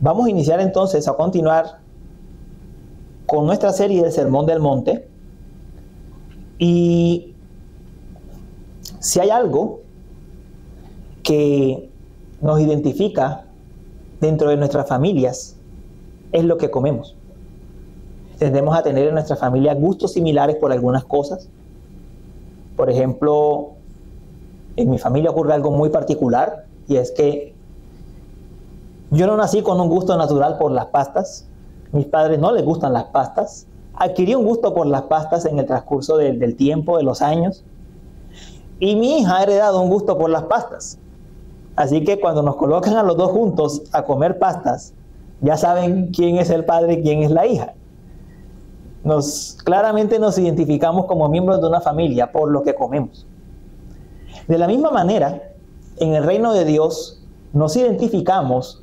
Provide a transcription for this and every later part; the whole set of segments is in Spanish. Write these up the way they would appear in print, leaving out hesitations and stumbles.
Vamos a iniciar entonces a continuar con nuestra serie del Sermón del Monte. Y si hay algo que nos identifica dentro de nuestras familias, es lo que comemos. Tendemos a tener en nuestra familia gustos similares por algunas cosas. Por ejemplo, en mi familia ocurre algo muy particular, y es que yo no nací con un gusto natural por las pastas. Mis padres no les gustan las pastas. Adquirí un gusto por las pastas en el transcurso del tiempo, de los años. Y mi hija ha heredado un gusto por las pastas. Así que cuando nos colocan a los dos juntos a comer pastas, ya saben quién es el padre y quién es la hija. Claramente nos identificamos como miembros de una familia por lo que comemos. De la misma manera, en el reino de Dios nos identificamos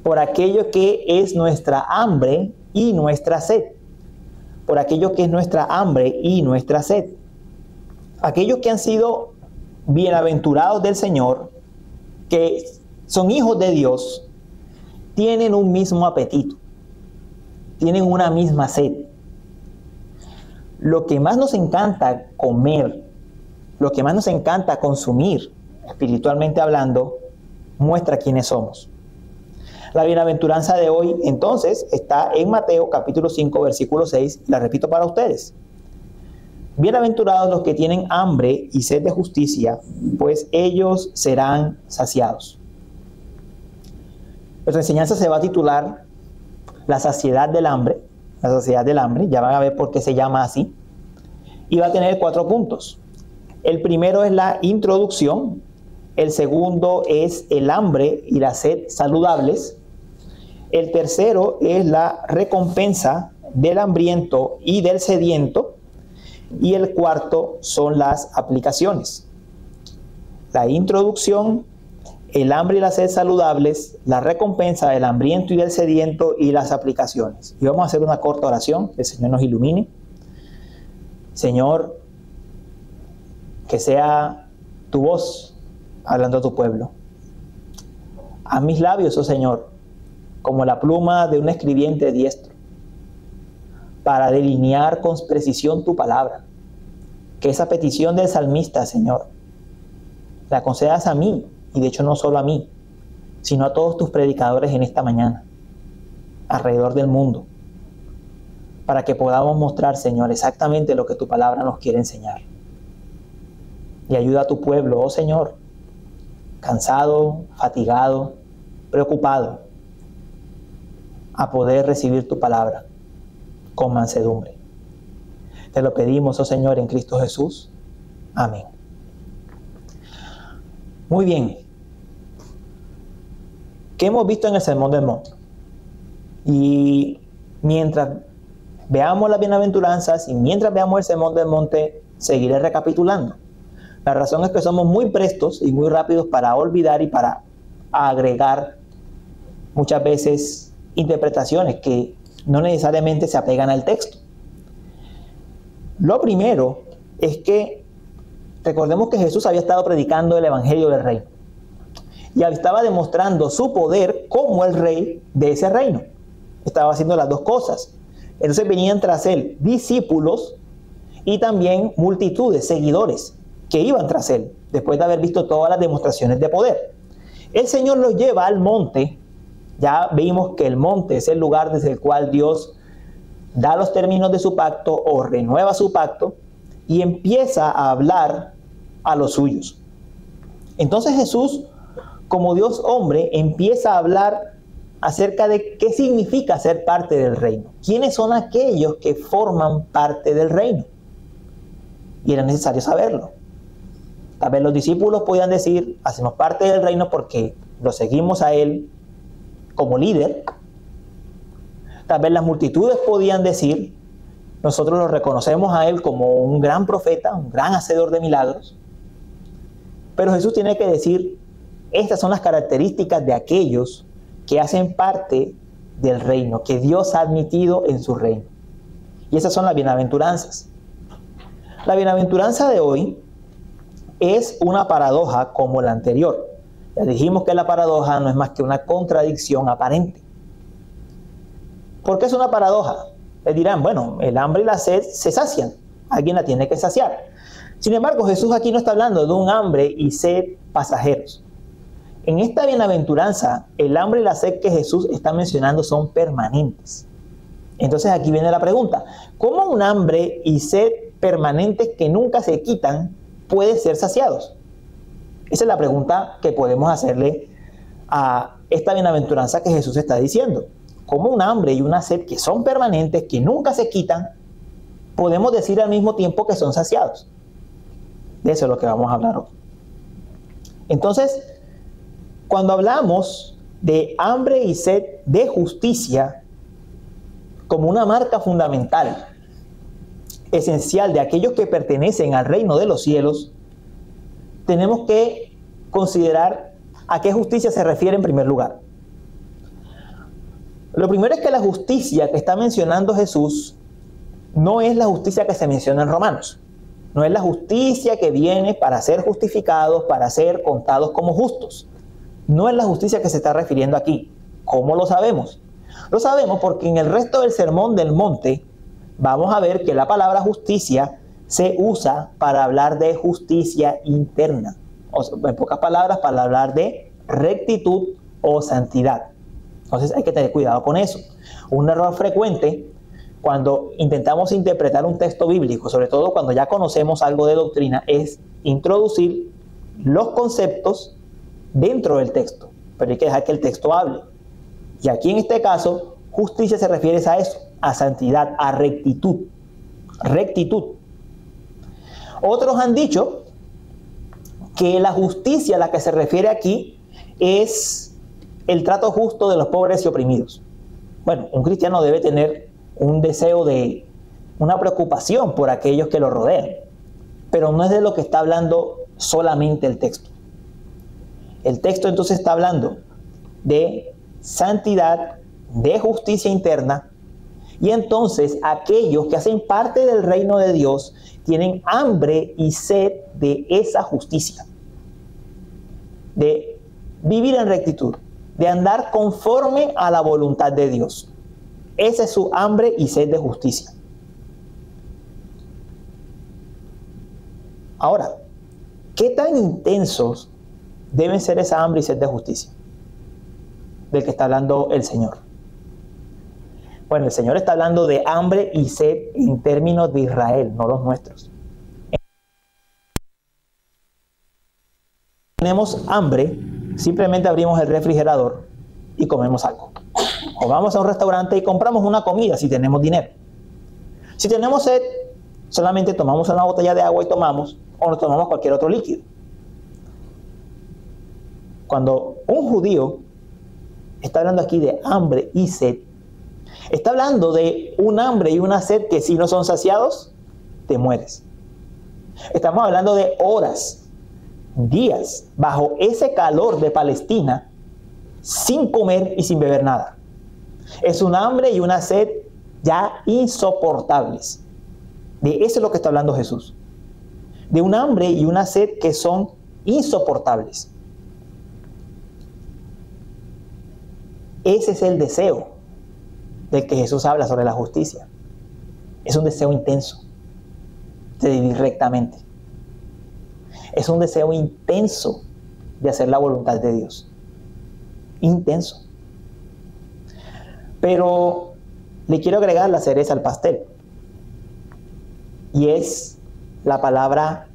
por aquello que es nuestra hambre y nuestra sed. Por aquello que es nuestra hambre y nuestra sed. Aquellos que han sido bienaventurados del Señor, que son hijos de Dios, tienen un mismo apetito, tienen una misma sed. Lo que más nos encanta comer, lo que más nos encanta consumir, espiritualmente hablando, muestra quiénes somos. La bienaventuranza de hoy, entonces, está en Mateo capítulo 5, versículo 6, la repito para ustedes. Bienaventurados los que tienen hambre y sed de justicia, pues ellos serán saciados. Nuestra enseñanza se va a titular La saciedad del hambre. La saciedad del hambre, ya van a ver por qué se llama así. Y va a tener 4 puntos. El primero es la introducción. El segundo es el hambre y la sed saludables. El tercero es la recompensa del hambriento y del sediento. Y el cuarto son las aplicaciones. La introducción, el hambre y la sed saludables, la recompensa del hambriento y del sediento y las aplicaciones. Y vamos a hacer una corta oración, que el Señor nos ilumine. Señor, que sea tu voz hablando a tu pueblo. A mis labios, oh Señor, como la pluma de un escribiente diestro, para delinear con precisión tu palabra. Que esa petición del salmista, Señor, la concedas a mí, y de hecho no solo a mí, sino a todos tus predicadores en esta mañana, alrededor del mundo, para que podamos mostrar, Señor, exactamente lo que tu palabra nos quiere enseñar. Y ayuda a tu pueblo, oh Señor, cansado, fatigado, preocupado, a poder recibir tu palabra con mansedumbre. Te lo pedimos, oh Señor, en Cristo Jesús. Amén. Muy bien. ¿Qué hemos visto en el Sermón del Monte? Y mientras veamos las bienaventuranzas y mientras veamos el Sermón del Monte, seguiré recapitulando. La razón es que somos muy prestos y muy rápidos para olvidar y para agregar muchas veces interpretaciones que no necesariamente se apegan al texto. Lo primero es que recordemos que Jesús había estado predicando el Evangelio del Reino y estaba demostrando su poder como el rey de ese reino. Estaba haciendo las dos cosas. Entonces venían tras él discípulos y también multitudes, seguidores, que iban tras él, después de haber visto todas las demostraciones de poder. El Señor los lleva al monte. Ya vimos que el monte es el lugar desde el cual Dios da los términos de su pacto o renueva su pacto y empieza a hablar a los suyos. Entonces Jesús, como Dios hombre, empieza a hablar acerca de qué significa ser parte del reino. ¿Quiénes son aquellos que forman parte del reino? Y era necesario saberlo. Tal vez los discípulos podían decir, hacemos parte del reino porque lo seguimos a él como líder. Tal vez las multitudes podían decir, nosotros lo reconocemos a él como un gran profeta, un gran hacedor de milagros. Pero Jesús tiene que decir, estas son las características de aquellos que hacen parte del reino, que Dios ha admitido en su reino. Y esas son las bienaventuranzas. La bienaventuranza de hoy es una paradoja como la anterior. Ya dijimos que la paradoja no es más que una contradicción aparente. Porque es una paradoja. Les dirán, bueno, el hambre y la sed se sacian. Alguien la tiene que saciar. Sin embargo, Jesús aquí no está hablando de un hambre y sed pasajeros. En esta bienaventuranza, el hambre y la sed que Jesús está mencionando son permanentes. Entonces aquí viene la pregunta, ¿cómo un hambre y sed permanentes que nunca se quitan pueden ser saciados? Esa es la pregunta que podemos hacerle a esta bienaventuranza que Jesús está diciendo. ¿Cómo un hambre y una sed que son permanentes, que nunca se quitan, podemos decir al mismo tiempo que son saciados? De eso es lo que vamos a hablar hoy. Entonces, cuando hablamos de hambre y sed de justicia como una marca fundamental, esencial de aquellos que pertenecen al reino de los cielos, tenemos que considerar a qué justicia se refiere en primer lugar. Lo primero es que la justicia que está mencionando Jesús no es la justicia que se menciona en Romanos. No es la justicia que viene para ser justificados, para ser contados como justos. No es la justicia que se está refiriendo aquí. ¿Cómo lo sabemos? Lo sabemos porque en el resto del Sermón del Monte vamos a ver que la palabra justicia se usa para hablar de justicia interna. O sea, en pocas palabras, para hablar de rectitud o santidad. Entonces hay que tener cuidado con eso. Un error frecuente cuando intentamos interpretar un texto bíblico, sobre todo cuando ya conocemos algo de doctrina, es introducir los conceptos dentro del texto. Pero hay que dejar que el texto hable. Y aquí en este caso, justicia se refiere a eso, a santidad, a rectitud. Rectitud. Otros han dicho que la justicia a la que se refiere aquí es el trato justo de los pobres y oprimidos. Bueno, un cristiano debe tener un deseo de, una preocupación por aquellos que lo rodean, pero no es de lo que está hablando solamente el texto. El texto entonces está hablando de santidad, de justicia interna, y entonces aquellos que hacen parte del reino de Dios tienen hambre y sed de esa justicia, de vivir en rectitud, de andar conforme a la voluntad de Dios. Esa es su hambre y sed de justicia. Ahora, ¿qué tan intensos deben ser esa hambre y sed de justicia del que está hablando el Señor? Bueno, el Señor está hablando de hambre y sed en términos de Israel, no los nuestros. Tenemos hambre, simplemente abrimos el refrigerador y comemos algo. O vamos a un restaurante y compramos una comida si tenemos dinero. Si tenemos sed, solamente tomamos una botella de agua y tomamos, o nos tomamos cualquier otro líquido. Cuando un judío está hablando aquí de hambre y sed, está hablando de un hambre y una sed que si no son saciados, te mueres. Estamos hablando de horas, días, bajo ese calor de Palestina, sin comer y sin beber nada. Es un hambre y una sed ya insoportables. De eso es lo que está hablando Jesús. De un hambre y una sed que son insoportables. Ese es el deseo del que Jesús habla sobre la justicia. Es un deseo intenso de vivir rectamente. Es un deseo intenso de hacer la voluntad de Dios. Intenso. Pero le quiero agregar la cereza al pastel. Y es la palabra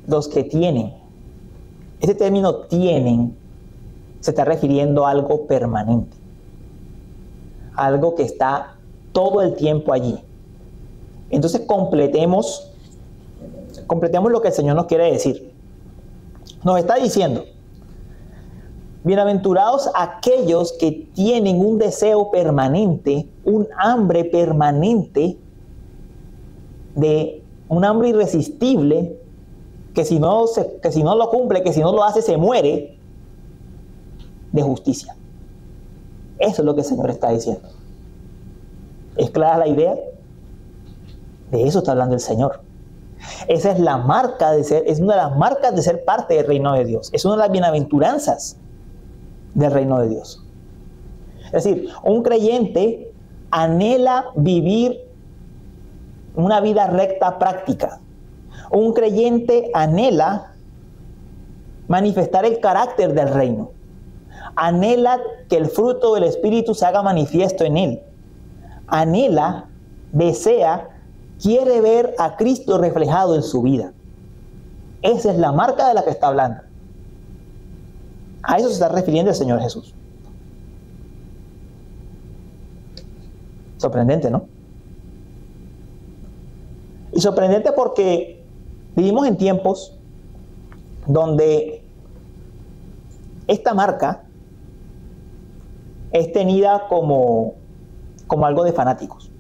los que tienen. Este término tienen se está refiriendo a algo permanente. Algo que está todo el tiempo allí. Entonces completemos lo que el Señor nos quiere decir. Nos está diciendo: bienaventurados aquellos que tienen un deseo permanente, un hambre permanente, de un hambre irresistible, que si no lo cumple, que si no lo hace, se muere, de justicia. Eso es lo que el Señor está diciendo. ¿Es clara la idea? De eso está hablando el Señor. Esa es la marca de ser, es una de las marcas de ser parte del reino de Dios. Es una de las bienaventuranzas del reino de Dios. Es decir, un creyente anhela vivir una vida recta práctica. Un creyente anhela manifestar el carácter del reino. Anhela que el fruto del Espíritu se haga manifiesto en él. Anhela, desea, quiere ver a Cristo reflejado en su vida. Esa es la marca de la que está hablando. A eso se está refiriendo el Señor Jesús. Sorprendente, ¿no? Y sorprendente porque vivimos en tiempos donde esta marca es tenida como algo de fanáticos.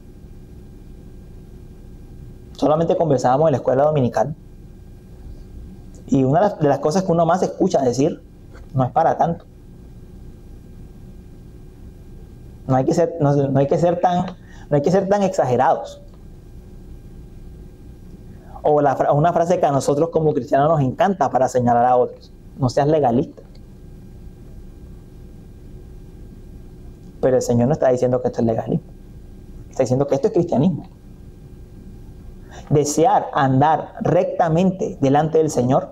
Solamente conversábamos en la escuela dominical y una de las cosas que uno más escucha decir, no es para tanto. No hay que ser tan exagerados. O una frase que a nosotros como cristianos nos encanta para señalar a otros: no seas legalista. Pero el Señor no está diciendo que esto es legalismo. Está diciendo que esto es cristianismo. Desear andar rectamente delante del Señor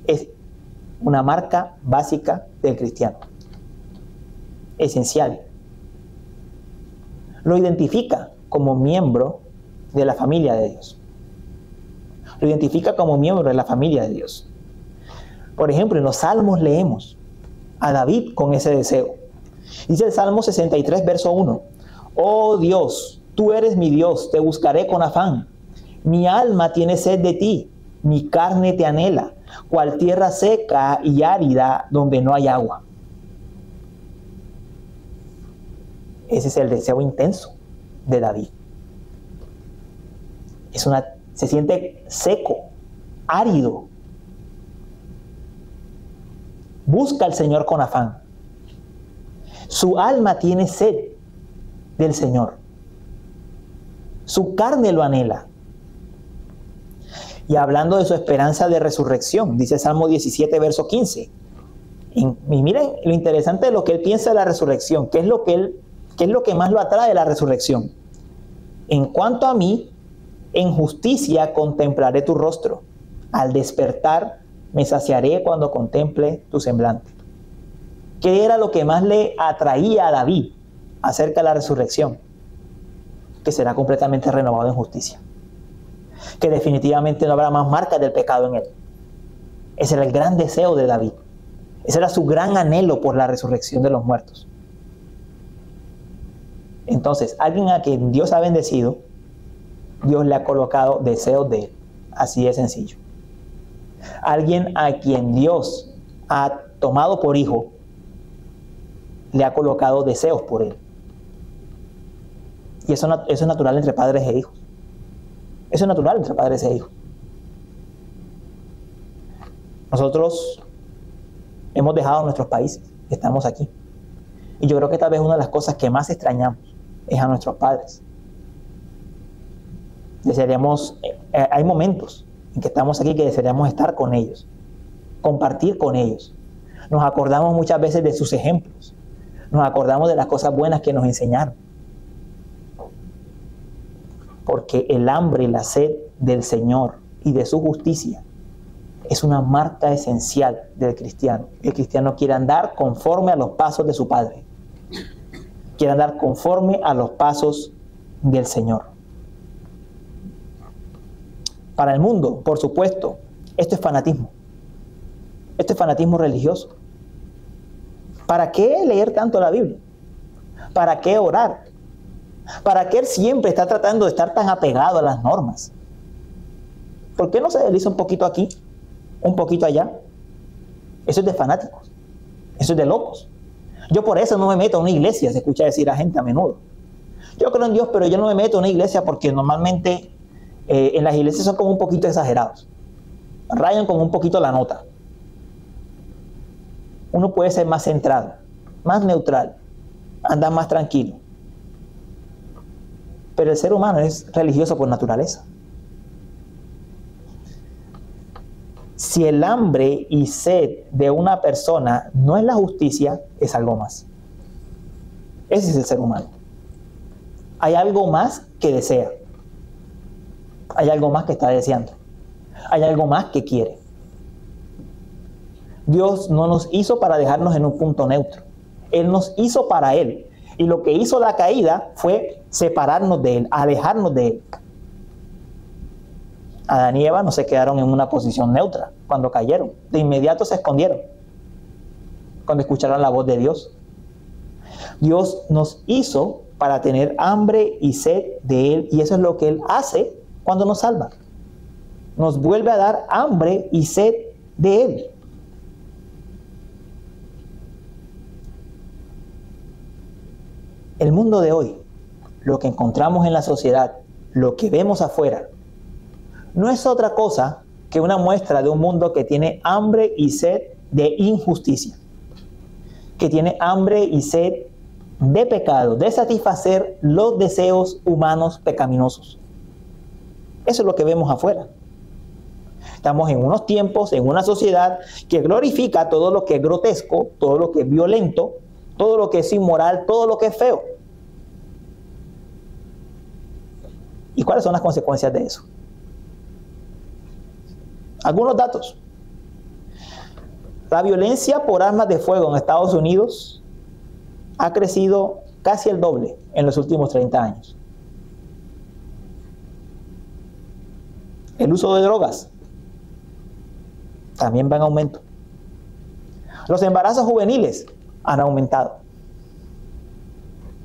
es una marca básica del cristiano. Esencial. Lo identifica como miembro de la familia de Dios. Lo identifica como miembro de la familia de Dios. Por ejemplo, en los Salmos leemos a David con ese deseo. Dice el Salmo 63, verso 1. Oh Dios, tú eres mi Dios, te buscaré con afán. Mi alma tiene sed de ti, mi carne te anhela, cual tierra seca y árida donde no hay agua. Ese es el deseo intenso de David. Se siente seco, árido. Busca al Señor con afán. Su alma tiene sed del Señor. Su carne lo anhela. Y hablando de su esperanza de resurrección, dice Salmo 17, verso 15. Y miren lo interesante de lo que él piensa de la resurrección. ¿Qué es lo que más lo atrae de la resurrección? En cuanto a mí, en justicia contemplaré tu rostro. Al despertar, me saciaré cuando contemple tu semblante. ¿Qué era lo que más le atraía a David acerca de la resurrección? Que será completamente renovado en justicia. Que definitivamente no habrá más marcas del pecado en él. Ese era el gran deseo de David. Ese era su gran anhelo por la resurrección de los muertos. Entonces, alguien a quien Dios ha bendecido, Dios le ha colocado deseos de él. Así de sencillo. Alguien a quien Dios ha tomado por hijo, le ha colocado deseos por él. Y eso es natural entre padres e hijos. Eso es natural entre padres e hijos. Nosotros hemos dejado nuestros países, estamos aquí. Y yo creo que tal vez una de las cosas que más extrañamos es a nuestros padres. Hay momentos en que estamos aquí que desearíamos estar con ellos, compartir con ellos. Nos acordamos muchas veces de sus ejemplos. Nos acordamos de las cosas buenas que nos enseñaron. Porque el hambre y la sed del Señor y de su justicia es una marca esencial del cristiano. El cristiano quiere andar conforme a los pasos de su Padre. Quiere andar conforme a los pasos del Señor. Para el mundo, por supuesto, esto es fanatismo. Esto es fanatismo religioso. ¿Para qué leer tanto la Biblia? ¿Para qué orar? ¿Para qué él siempre está tratando de estar tan apegado a las normas? ¿Por qué no se desliza un poquito aquí, un poquito allá? Eso es de fanáticos. Eso es de locos. Yo por eso no me meto a una iglesia, se escucha decir a gente a menudo. Yo creo en Dios, pero yo no me meto a una iglesia porque normalmente en las iglesias son como un poquito exagerados. Rayan como un poquito la nota. Uno puede ser más centrado, más neutral, andar más tranquilo. Pero el ser humano es religioso por naturaleza. Si el hambre y sed de una persona no es la justicia, es algo más. Ese es el ser humano. Hay algo más que desea. Hay algo más que está deseando. Hay algo más que quiere. Dios no nos hizo para dejarnos en un punto neutro. Él nos hizo para Él. Y lo que hizo la caída fue separarnos de Él, alejarnos de Él. Adán y Eva no se quedaron en una posición neutra cuando cayeron. De inmediato se escondieron cuando escucharon la voz de Dios. Dios nos hizo para tener hambre y sed de Él, y eso es lo que Él hace cuando nos salva. Nos vuelve a dar hambre y sed de Él. El mundo de hoy, lo que encontramos en la sociedad, lo que vemos afuera, no es otra cosa que una muestra de un mundo que tiene hambre y sed de injusticia, que tiene hambre y sed de pecado, de satisfacer los deseos humanos pecaminosos. Eso es lo que vemos afuera. Estamos en unos tiempos, en una sociedad que glorifica todo lo que es grotesco, todo lo que es violento, todo lo que es inmoral, todo lo que es feo. ¿Y cuáles son las consecuencias de eso? Algunos datos. La violencia por armas de fuego en Estados Unidos ha crecido casi el doble en los últimos 30 años. El uso de drogas también va en aumento. Los embarazos juveniles han aumentado.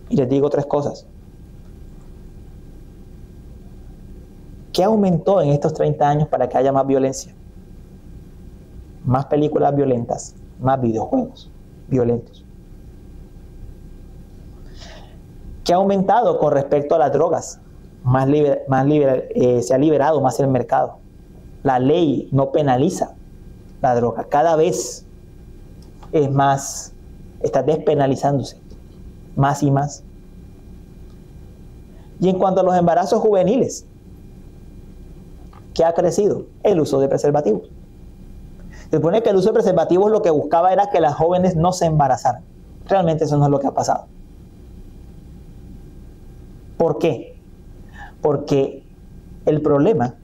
Y les digo tres cosas. ¿Qué aumentó en estos 30 años para que haya más violencia? Más películas violentas, más videojuegos violentos. ¿Qué ha aumentado con respecto a las drogas? Se ha liberado más el mercado. La ley no penaliza la droga. Cada vez es más, está despenalizándose más y más. Y en cuanto a los embarazos juveniles, ¿qué ha crecido? El uso de preservativos. Se supone que el uso de preservativos lo que buscaba era que las jóvenes no se embarazaran. Realmente eso no es lo que ha pasado. ¿Por qué? Porque el problema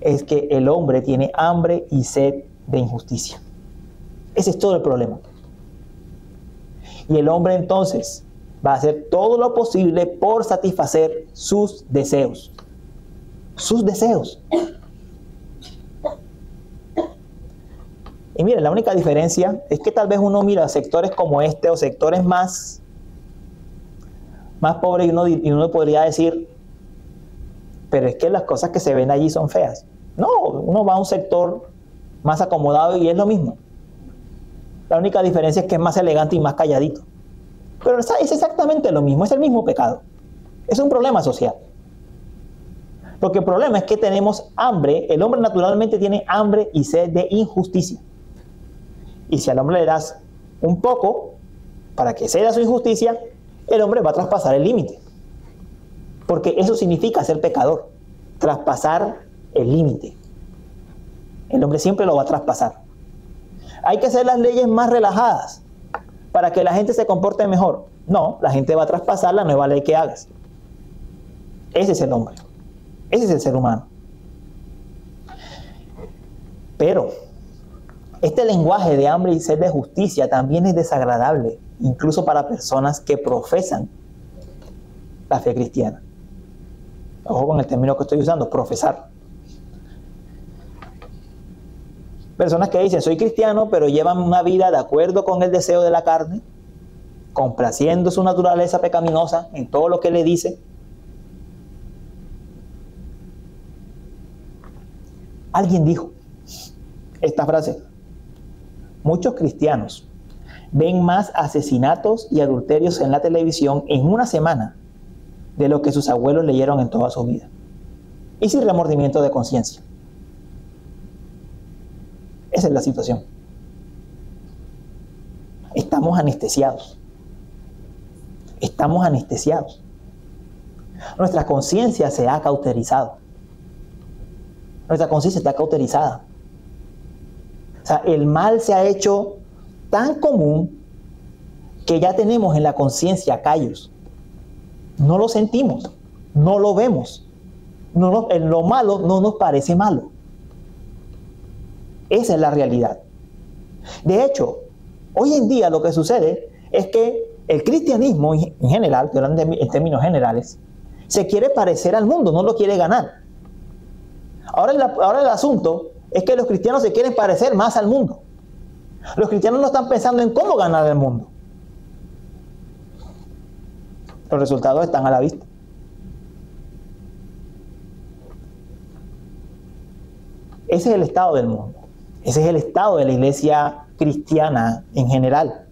es que el hombre tiene hambre y sed de injusticia. Ese es todo el problema. Y el hombre entonces va a hacer todo lo posible por satisfacer sus deseos. Sus deseos. Y mire, la única diferencia es que tal vez uno mira sectores como este o sectores más pobres y uno podría decir, pero es que las cosas que se ven allí son feas. No, uno va a un sector más acomodado y es lo mismo. La única diferencia es que es más elegante y más calladito. Pero es exactamente lo mismo, es el mismo pecado. Es un problema social. Porque el problema es que tenemos hambre, el hombre naturalmente tiene hambre y sed de injusticia. Y si al hombre le das un poco para que ceda su injusticia, el hombre va a traspasar el límite. Porque eso significa ser pecador, traspasar el límite. El hombre siempre lo va a traspasar. Hay que hacer las leyes más relajadas para que la gente se comporte mejor. No, la gente va a traspasar la nueva ley que hagas. Ese es el hombre. Ese es el ser humano. Pero este lenguaje de hambre y sed de justicia también es desagradable, incluso para personas que profesan la fe cristiana. Ojo con el término que estoy usando, profesar. Personas que dicen, soy cristiano, pero llevan una vida de acuerdo con el deseo de la carne, complaciendo su naturaleza pecaminosa en todo lo que le dice. Alguien dijo esta frase: muchos cristianos ven más asesinatos y adulterios en la televisión en una semana de lo que sus abuelos leyeron en toda su vida. Y sin remordimiento de conciencia. Esa es la situación. Estamos anestesiados. Estamos anestesiados. Nuestra conciencia se ha cauterizado. Nuestra conciencia está cauterizada. O sea, el mal se ha hecho tan común que ya tenemos en la conciencia callos. No lo sentimos, no lo vemos. En lo malo no nos parece malo. Esa es la realidad. De hecho, hoy en día lo que sucede es que el cristianismo en general, en términos generales, se quiere parecer al mundo, no lo quiere ganar. Ahora el asunto es que los cristianos se quieren parecer más al mundo. Los cristianos no están pensando en cómo ganar el mundo. Los resultados están a la vista. Ese es el estado del mundo. Ese es el estado de la iglesia cristiana en general.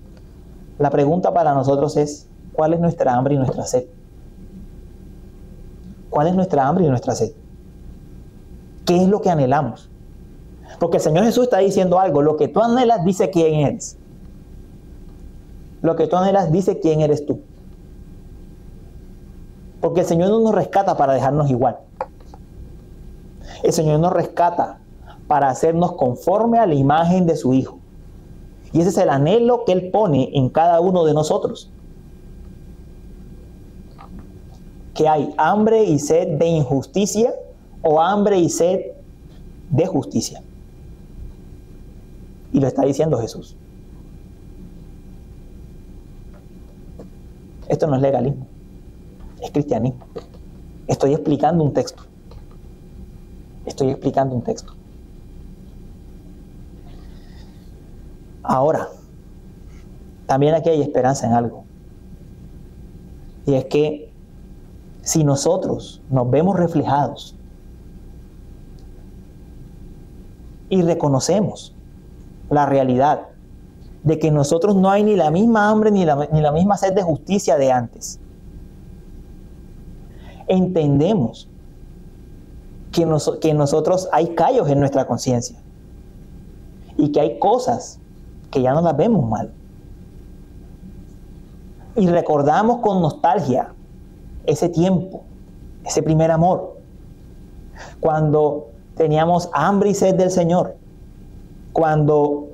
La pregunta para nosotros es, ¿cuál es nuestra hambre y nuestra sed? ¿Cuál es nuestra hambre y nuestra sed? ¿Qué es lo que anhelamos? Porque el Señor Jesús está diciendo algo. Lo que tú anhelas dice quién eres. Lo que tú anhelas dice quién eres tú. Porque el Señor no nos rescata para dejarnos igual. El Señor nos rescata para hacernos conforme a la imagen de su Hijo. Y ese es el anhelo que Él pone en cada uno de nosotros. Que hay hambre y sed de injusticia o hambre y sed de justicia. Y lo está diciendo Jesús. Esto no es legalismo, es cristianismo. Estoy explicando un texto. Estoy explicando un texto. Ahora, también aquí hay esperanza en algo. Y es que si nosotros nos vemos reflejados y reconocemos la realidad de que nosotros no hay ni la misma hambre ni la misma sed de justicia de antes, entendemos que en nosotros hay callos en nuestra conciencia y que hay cosas que ya no las vemos mal. Y recordamos con nostalgia ese tiempo, ese primer amor, cuando teníamos hambre y sed del Señor, cuando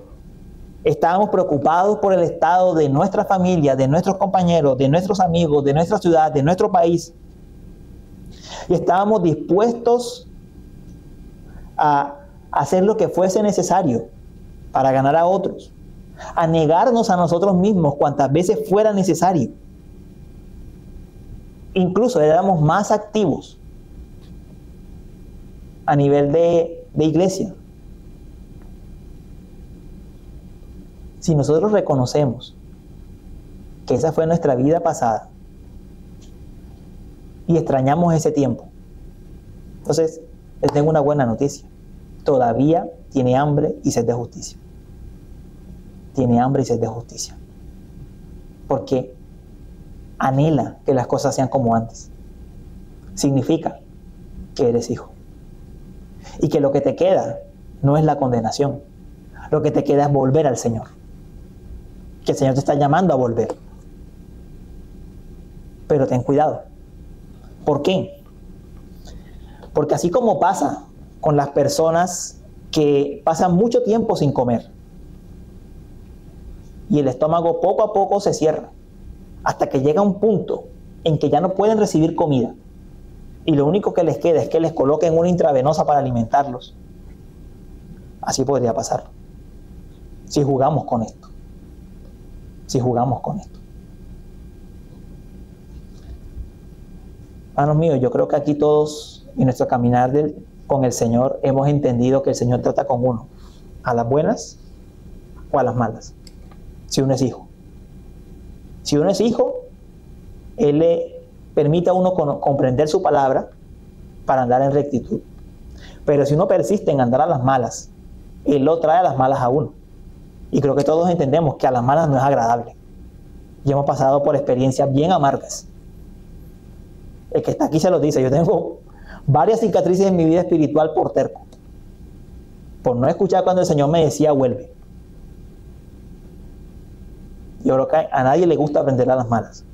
estábamos preocupados por el estado de nuestra familia, de nuestros compañeros, de nuestros amigos, de nuestra ciudad, de nuestro país, y estábamos dispuestos a hacer lo que fuese necesario para ganar a otros, a negarnos a nosotros mismos cuantas veces fuera necesario. Incluso éramos más activos a nivel de iglesia. Si nosotros reconocemos que esa fue nuestra vida pasada y extrañamos ese tiempo, entonces les tengo una buena noticia. Todavía tiene hambre y sed de justicia. Tiene hambre y sed de justicia. Porque anhela que las cosas sean como antes. Significa que eres hijo. Y que lo que te queda no es la condenación. Lo que te queda es volver al Señor. Que el Señor te está llamando a volver. Pero ten cuidado. ¿Por qué? Porque así como pasa con las personas que pasan mucho tiempo sin comer y el estómago poco a poco se cierra hasta que llega un punto en que ya no pueden recibir comida y lo único que les queda es que les coloquen una intravenosa para alimentarlos. Así podría pasar si jugamos con esto. Si jugamos con esto. Hermanos míos, yo creo que aquí todos en nuestro caminar con el Señor hemos entendido que el Señor trata con uno, a las buenas o a las malas, si uno es hijo. Si uno es hijo, Él le permite a uno comprender su palabra para andar en rectitud. Pero si uno persiste en andar a las malas, Él lo trae a las malas a uno. Y creo que todos entendemos que a las malas no es agradable. Y hemos pasado por experiencias bien amargas. El que está aquí se lo dice. Yo tengo varias cicatrices en mi vida espiritual por terco. Por no escuchar cuando el Señor me decía, vuelve. Yo creo que a nadie le gusta aprender a las malas.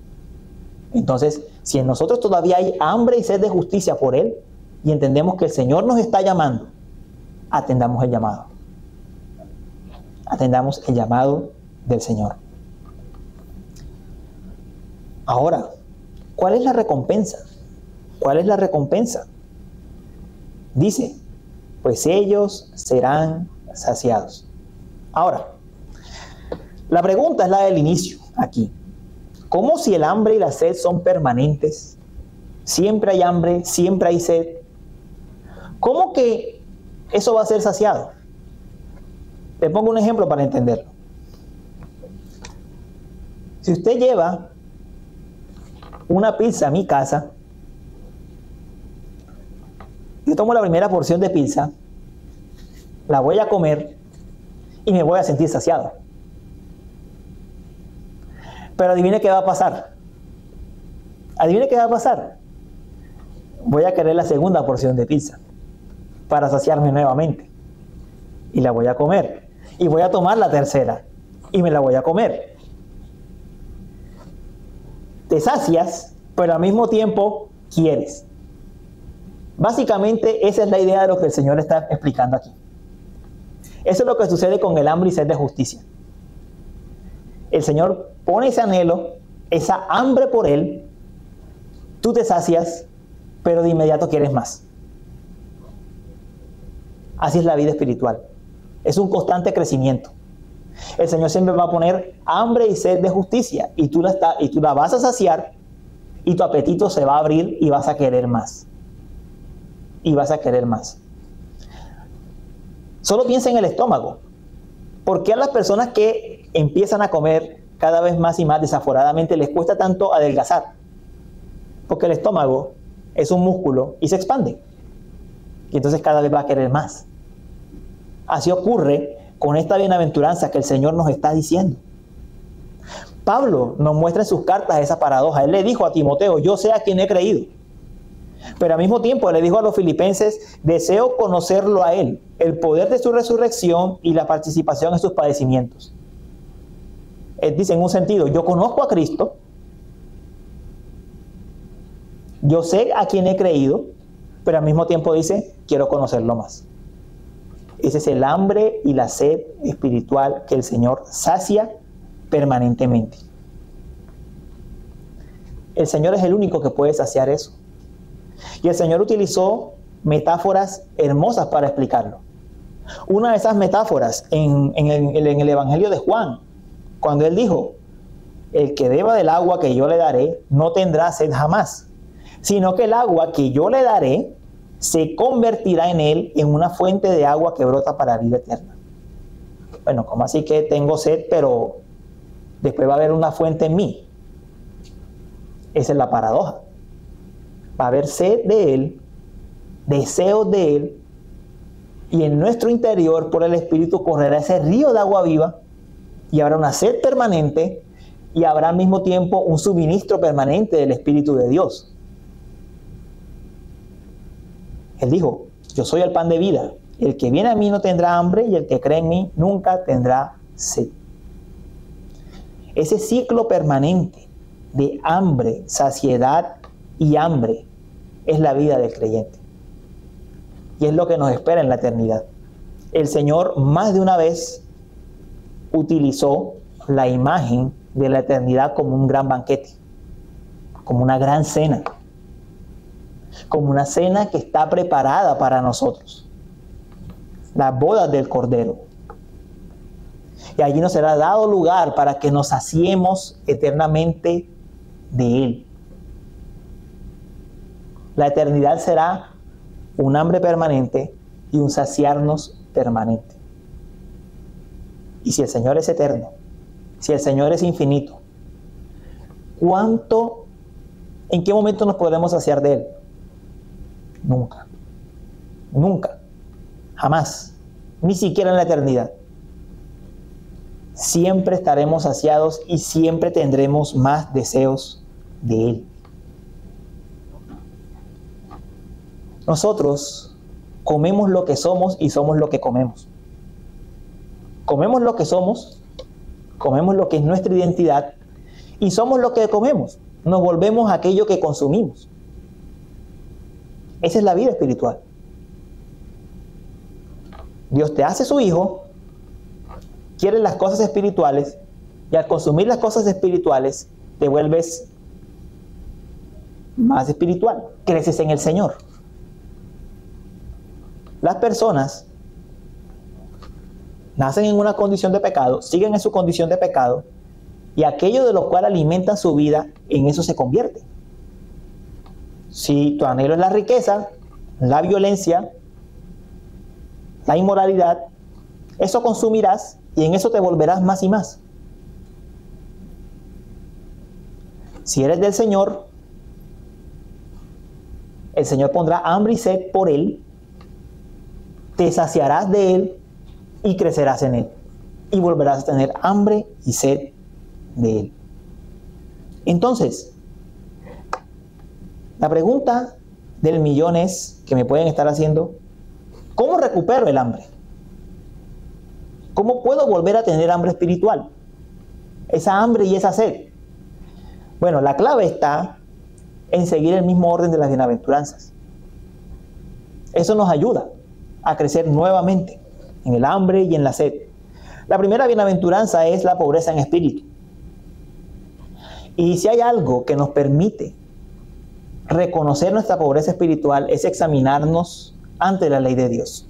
Entonces, si en nosotros todavía hay hambre y sed de justicia por Él, y entendemos que el Señor nos está llamando, atendamos el llamado. Atendamos el llamado del Señor. Ahora, ¿cuál es la recompensa? ¿Cuál es la recompensa? Dice, pues ellos serán saciados. Ahora, la pregunta es la del inicio aquí. ¿Cómo si el hambre y la sed son permanentes? Siempre hay hambre, siempre hay sed. ¿Cómo que eso va a ser saciado? Te pongo un ejemplo para entenderlo. Si usted lleva una pizza a mi casa, yo tomo la primera porción de pizza, la voy a comer y me voy a sentir saciado. Pero adivine qué va a pasar. Adivine qué va a pasar. Voy a querer la segunda porción de pizza para saciarme nuevamente. Y la voy a comer. Y voy a tomar la tercera y me la voy a comer. Te sacias, pero al mismo tiempo quieres. Básicamente esa es la idea de lo que el Señor está explicando aquí. Eso es lo que sucede con el hambre y sed de justicia. El Señor pone ese anhelo, esa hambre por Él, tú te sacias, pero de inmediato quieres más. Así es la vida espiritual. Es un constante crecimiento. El Señor siempre va a poner hambre y sed de justicia y tú la vas a saciar y tu apetito se va a abrir y vas a querer más. Y vas a querer más. Solo piensa en el estómago. ¿Por qué a las personas que empiezan a comer cada vez más y más desaforadamente les cuesta tanto adelgazar? Porque el estómago es un músculo y se expande. Y entonces cada vez va a querer más. Así ocurre con esta bienaventuranza que el Señor nos está diciendo. Pablo nos muestra en sus cartas esa paradoja. Él le dijo a Timoteo, yo sé a quien he creído. Pero al mismo tiempo le dijo a los filipenses, deseo conocerlo a Él, el poder de su resurrección y la participación en sus padecimientos. Él dice en un sentido, yo conozco a Cristo, yo sé a quien he creído, pero al mismo tiempo dice, quiero conocerlo más. Ese es el hambre y la sed espiritual que el Señor sacia permanentemente. El Señor es el único que puede saciar eso. Y el Señor utilizó metáforas hermosas para explicarlo. Una de esas metáforas en el Evangelio de Juan, cuando Él dijo, el que beba del agua que yo le daré no tendrá sed jamás, sino que el agua que yo le daré se convertirá en él en una fuente de agua que brota para vida eterna. Bueno, ¿cómo así que tengo sed, pero después va a haber una fuente en mí? Esa es la paradoja. Va a haber sed de Él, deseos de Él, y en nuestro interior, por el Espíritu, correrá ese río de agua viva, y habrá una sed permanente, y habrá al mismo tiempo un suministro permanente del Espíritu de Dios. Él dijo, yo soy el pan de vida, el que viene a mí no tendrá hambre, y el que cree en mí nunca tendrá sed. Ese ciclo permanente de hambre, saciedad y hambre es la vida del creyente. Y es lo que nos espera en la eternidad. El Señor más de una vez utilizó la imagen de la eternidad como un gran banquete, como una gran cena, como una cena que está preparada para nosotros. Las bodas del Cordero. Y allí nos será dado lugar para que nos saciemos eternamente de Él. La eternidad será un hambre permanente y un saciarnos permanente. Y si el Señor es eterno, si el Señor es infinito, ¿en qué momento nos podremos saciar de Él? Nunca. Nunca. Jamás. Ni siquiera en la eternidad. Siempre estaremos saciados y siempre tendremos más deseos de Él. Nosotros comemos lo que somos y somos lo que comemos. Comemos lo que somos, comemos lo que es nuestra identidad y somos lo que comemos. Nos volvemos aquello que consumimos. Esa es la vida espiritual. Dios te hace su hijo, quiere las cosas espirituales y al consumir las cosas espirituales te vuelves más espiritual, creces en el Señor. Las personas nacen en una condición de pecado, siguen en su condición de pecado, y aquello de lo cual alimentan su vida, en eso se convierte. Si tu anhelo es la riqueza, la violencia, la inmoralidad, eso consumirás y en eso te volverás más y más. Si eres del Señor, el Señor pondrá hambre y sed por Él, te saciarás de Él y crecerás en Él. Y volverás a tener hambre y sed de Él. Entonces, la pregunta del millón es, que me pueden estar haciendo, ¿cómo recupero el hambre? ¿Cómo puedo volver a tener hambre espiritual? Esa hambre y esa sed. Bueno, la clave está en seguir el mismo orden de las bienaventuranzas. Eso nos ayuda a crecer nuevamente en el hambre y en la sed. La primera bienaventuranza es la pobreza en espíritu. Y si hay algo que nos permite reconocer nuestra pobreza espiritual, es examinarnos ante la ley de Dios.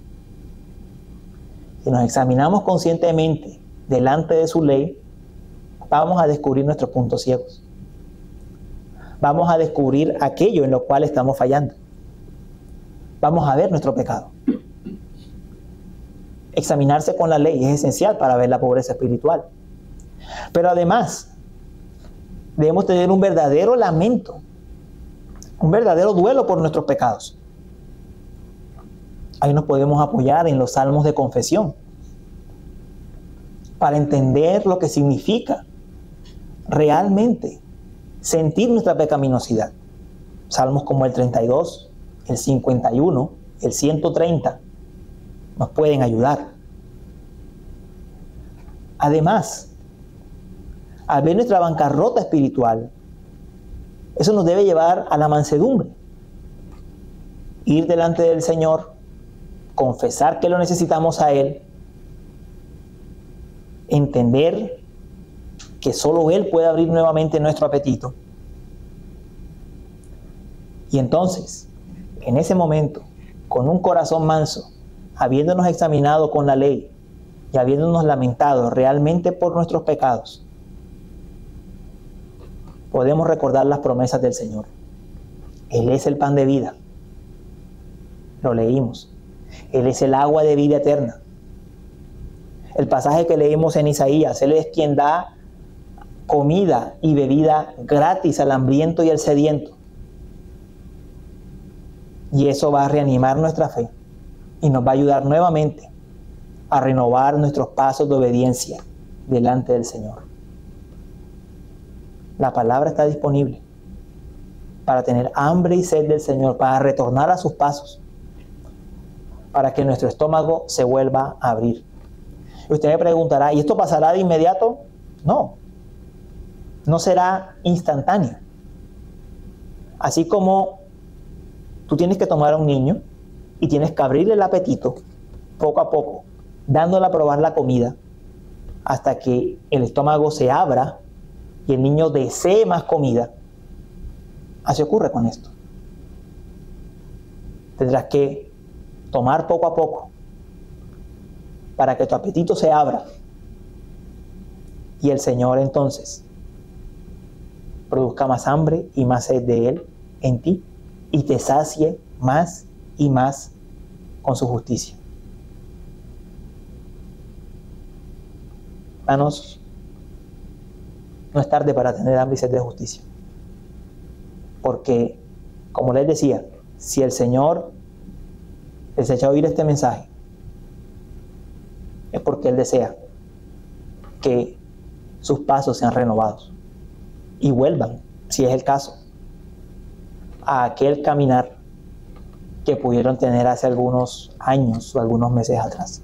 Si nos examinamos conscientemente delante de su ley, vamos a descubrir nuestros puntos ciegos. Vamos a descubrir aquello en lo cual estamos fallando. Vamos a ver nuestro pecado. Examinarse con la ley es esencial para ver la pobreza espiritual. Pero además, debemos tener un verdadero lamento, un verdadero duelo por nuestros pecados. Ahí nos podemos apoyar en los salmos de confesión para entender lo que significa realmente sentir nuestra pecaminosidad. Salmos como el 32, el 51, el 130 nos pueden ayudar. Además, al ver nuestra bancarrota espiritual, eso nos debe llevar a la mansedumbre. Ir delante del Señor, confesar que lo necesitamos a Él, entender que solo Él puede abrir nuevamente nuestro apetito. Y entonces, en ese momento, con un corazón manso, habiéndonos examinado con la ley y habiéndonos lamentado realmente por nuestros pecados, podemos recordar las promesas del Señor. Él es el pan de vida. Lo leímos. Él es el agua de vida eterna. El pasaje que leímos en Isaías, Él es quien da comida y bebida gratis al hambriento y al sediento. Y eso va a reanimar nuestra fe y nos va a ayudar nuevamente a renovar nuestros pasos de obediencia delante del Señor. La palabra está disponible para tener hambre y sed del Señor, para retornar a sus pasos, para que nuestro estómago se vuelva a abrir. Y usted me preguntará, ¿y esto pasará de inmediato? No, no será instantáneo. Así como tú tienes que tomar a un niño y tienes que abrirle el apetito poco a poco, dándole a probar la comida hasta que el estómago se abra y el niño desee más comida. Así ocurre con esto. Tendrás que tomar poco a poco para que tu apetito se abra y el Señor entonces produzca más hambre y más sed de Él en ti y te sacie más y más con su justicia. Hermanos, no es tarde para tener hambre y sed de justicia. Porque, como les decía, si el Señor les echa a oír este mensaje, es porque Él desea que sus pasos sean renovados y vuelvan, si es el caso, a aquel caminar que pudieron tener hace algunos años o algunos meses atrás.